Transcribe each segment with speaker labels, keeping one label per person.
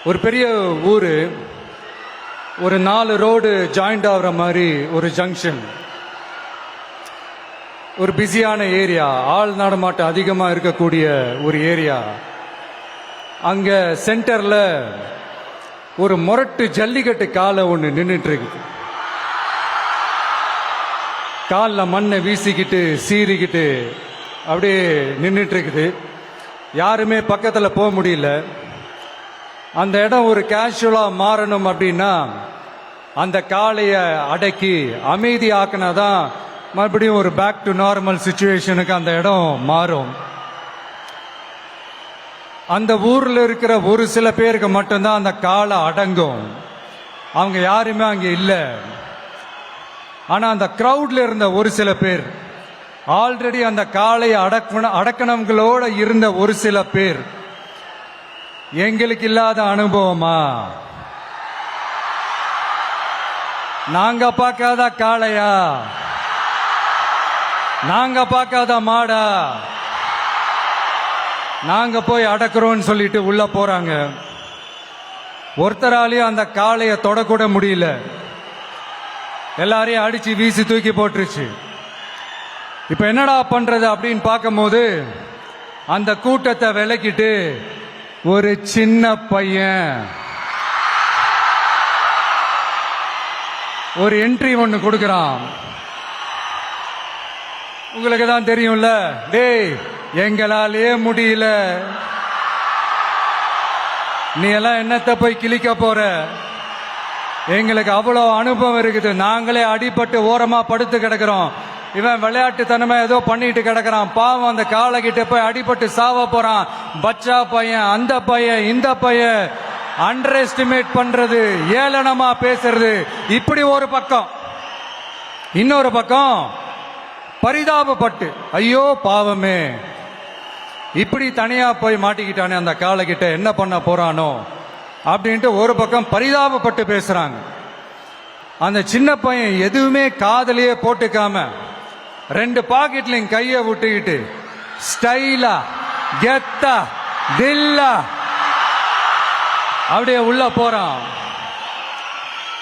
Speaker 1: ஒரு பெரிய ஊர், ஒரு 4 ரோடு ஜாயிண்ட் ஆகிற மாதிரி ஒரு ஜங்ஷன், ஒரு பிஸியான ஏரியா, ஆள் நடமாட்டம் அதிகமாக இருக்கக்கூடிய ஒரு ஏரியா. அங்க சென்டர்ல ஒரு முரட்டு ஜல்லிக்கட்டு காலை ஒன்று நின்றுட்டு இருக்கு. காலில் மண்ணை வீசிக்கிட்டு சீறிக்கிட்டு அப்படியே நின்றுட்டு இருக்குது. யாருமே பக்கத்தில் போக முடியல. அந்த இடம் ஒரு கேஷுவலாக மாறணும் அப்படின்னா அந்த காளையை அடக்கி அமைதி ஆக்கினாதான் மறுபடியும் ஒரு பேக் டு நார்மல் சிச்சுவேஷனுக்கு அந்த இடம் மாறும். அந்த ஊரில் இருக்கிற ஒரு சில பேருக்கு மட்டும்தான் அந்த காளை அடங்கும். அவங்க யாருமே அங்கே இல்லை. ஆனால் அந்த க்ரௌட்ல இருந்த ஒரு சில பேர், ஆல்ரெடி அந்த காளையை அடக்கணங்களோட இருந்த ஒரு சில பேர், எங்களுக்கு இல்லாத அனுபவமா, நாங்க பார்க்காத காளையா, நாங்க பார்க்காத மாடா, நாங்க போய் அடக்குறோம்னு சொல்லிட்டு உள்ள போறாங்க. ஒருத்தராலையும் அந்த காளையை தொடக்கூட முடியல. எல்லாரையும் அடிச்சு வீசி தூக்கி போட்டுருச்சு. இப்ப என்னடா பண்றது அப்படின்னு பார்க்கும்போது அந்த கூட்டத்தை விலக்கிட்டு ஒரு சின்ன பையன் ஒரு என்ட்ரி ஒன்று கொடுக்கறான். உங்களுக்கு தான் தெரியும்ல, டேய் எங்களாலே முடியல, நீ எல்லாம் என்னத்தை போய் கிழிக்க போற, எங்களுக்கு அவ்வளோ அனுபவம் இருக்குது, நாங்களே அடிபட்டு ஓரமா படுத்து கிடக்கிறோம், இவன் விளையாட்டுத்தனமா ஏதோ பண்ணிட்டு கிடக்கிறான், பாவம் அந்த காலை கிட்ட போய் அடிபட்டு சாவ போறான், பச்சா பையன், அந்த பையன், இந்த பையன், அண்டர் எஸ்டிமேட் பண்றது, ஏளனமா பேசுறது, இப்படி ஒரு பக்கம். இன்னொரு பக்கம் பரிதாபப்பட்டு, ஐயோ பாவமே, இப்படி தனியா போய் மாட்டிக்கிட்டானே அந்த காலை கிட்ட, என்ன பண்ண போறானோ அப்படின்ட்டு ஒரு பக்கம் பரிதாபப்பட்டு பேசுறாங்க. அந்த சின்ன பையன் எதுவுமே காதலியே போட்டுக்காம 2 பாக்கெட்லையும் கையை விட்டுக்கிட்டு ஸ்டைலா கெத்தா தில்லா அப்படியே உள்ள போறான்.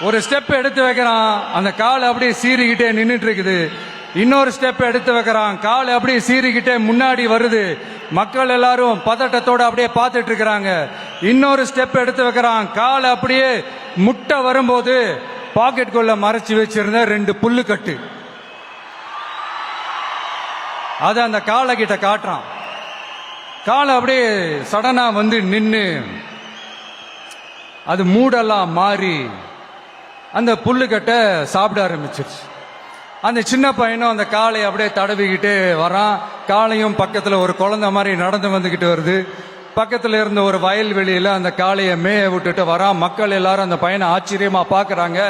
Speaker 1: ஒரு ஸ்டெப் எடுத்து வைக்கிறான், அந்த கால் அப்படியே சீறிக்கிட்டே நின்றுட்டு இருக்குது. இன்னொரு ஸ்டெப் எடுத்து வைக்கிறான், கால் அப்படியே சீறிக்கிட்டே முன்னாடி வருது. மக்கள் எல்லாரும் பதட்டத்தோட அப்படியே பார்த்துட்டு இருக்கிறாங்க. இன்னொரு ஸ்டெப் எடுத்து வைக்கிறான், கால் அப்படியே முட்டை வரும்போது பாக்கெட்டுக்குள்ள மறைச்சு வச்சிருந்த 2 புல்லுக்கட்டு அத அந்த காலை கிட்ட காட்டுறான். காலை அப்படியே சடனா வந்து நின்று அது மூடெல்லாம் மாறி அந்த புல்லுக்கட்டை சாப்பிட ஆரம்பிச்சிருச்சு. அந்த சின்ன பையனும் அந்த காளை அப்படியே தடவிக்கிட்டே வரான். காளையும் பக்கத்தில் ஒரு குழந்தை மாதிரி நடந்து வந்துக்கிட்டு வருது. பக்கத்தில் இருந்த ஒரு வயல்வெளியில் அந்த காளையை மேய விட்டுட்டு வரான். மக்கள் எல்லாரும் அந்த பையனை ஆச்சரியமா பார்க்குறாங்க.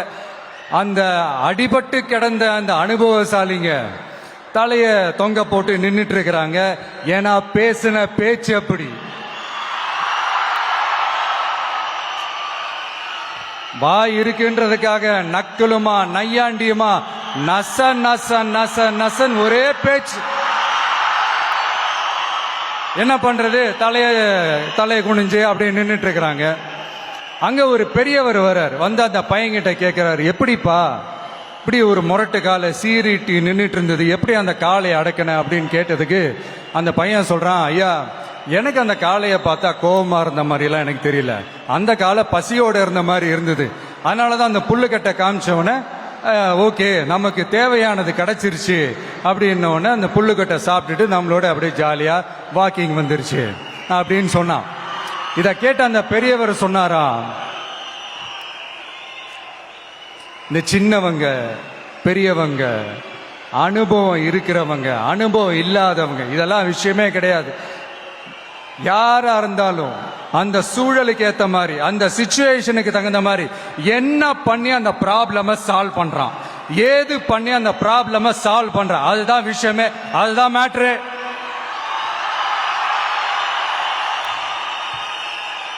Speaker 1: அந்த அடிபட்டு கிடந்த அந்த அனுபவசாலிங்க தலையை தொங்க போட்டு நின்றுட்டு இருக்கிறாங்க. ஏன்னா பேசின பேச்சு அப்படி. வாய் இருக்குன்றதுக்காக நக்கலுமா நையாண்டியுமா நச நச நச நசன் ஒரே பேச்சு. என்ன பண்றது, தலையை குனிஞ்சு அப்படியே நின்றுட்டு இருக்கிறாங்க. அங்க ஒரு பெரியவர் வர்றார். வந்து அந்த பையன்கிட்ட கேட்கிறாரு, எப்படிப்பா இப்படி ஒரு முரட்டு காலை சீறிட்டு நின்றுட்டு இருந்தது, எப்படி அந்த காளையை அடக்கின அப்படின்னு கேட்டதுக்கு அந்த பையன் சொல்றான், ஐயா எனக்கு அந்த காளையை பார்த்தா கோபமா இருந்த மாதிரிலாம் எனக்கு தெரியல, அந்த காலை பசியோட இருந்த மாதிரி இருந்தது, அதனாலதான் அந்த புல்லுக்கட்டை காமிச்சவன ஓகே நமக்கு தேவையானது கிடைச்சிருச்சு அப்படின்னோடனே அந்த புல்லுக்கட்டை சாப்பிட்டுட்டு நம்மளோட அப்படியே ஜாலியா வாக்கிங் வந்துருச்சு அப்படின்னு சொன்னான். இதை கேட்ட அந்த பெரியவர் சொன்னாராம், இந்த சின்னவங்க பெரியவங்க அனுபவம் இருக்கிறவங்க அனுபவம் இல்லாதவங்க இதெல்லாம் விஷயமே கிடையாது. யாரா இருந்தாலும் அந்த சூழலுக்கு ஏத்த மாதிரி அந்த சிச்சுவேஷனுக்கு தகுந்த மாதிரி என்ன பண்ணி அந்த ப்ராப்ளம சால்வ் பண்றான், ஏது பண்ணி அந்த ப்ராப்ளம சால்வ் பண்றான், அதுதான் விஷயமே, அதுதான் மேட்ரு.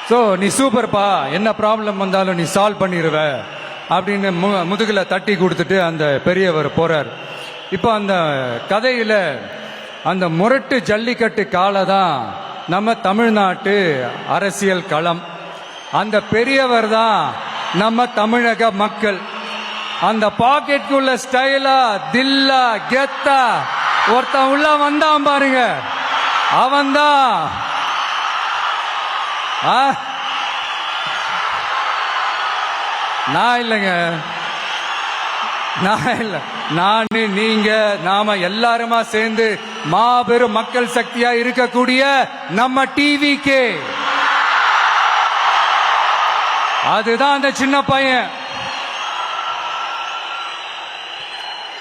Speaker 1: சோ நீ சூப்பர்ப்பா, என்ன ப்ராப்ளம் வந்தாலும் நீ சால்வ் பண்ணிடுவ அப்படின்னு முதுகுல தட்டி கொடுத்துட்டு அந்த பெரியவர் போறார். இப்போ அந்த கதையில அந்த முரட்டு ஜல்லிக்கட்டு காலை தான் நம்ம தமிழ்நாட்டு அரசியல் களம். அந்த பெரியவர் தான் நம்ம தமிழக மக்கள். அந்த பாக்கெட்டுக்குள்ள ஸ்டைலா தில்லா கெத்தா ஒருத்தன் உள்ள வந்தான் பாருங்க, அவன்தான் நான் இல்லைங்க, நான் இல்ல, நானு நீங்க நாம எல்லாருமா சேர்ந்து மாபெரும் மக்கள் சக்தியா இருக்கக்கூடிய நம்ம டிவிக்கு, அதுதான் அந்த சின்ன பையன்.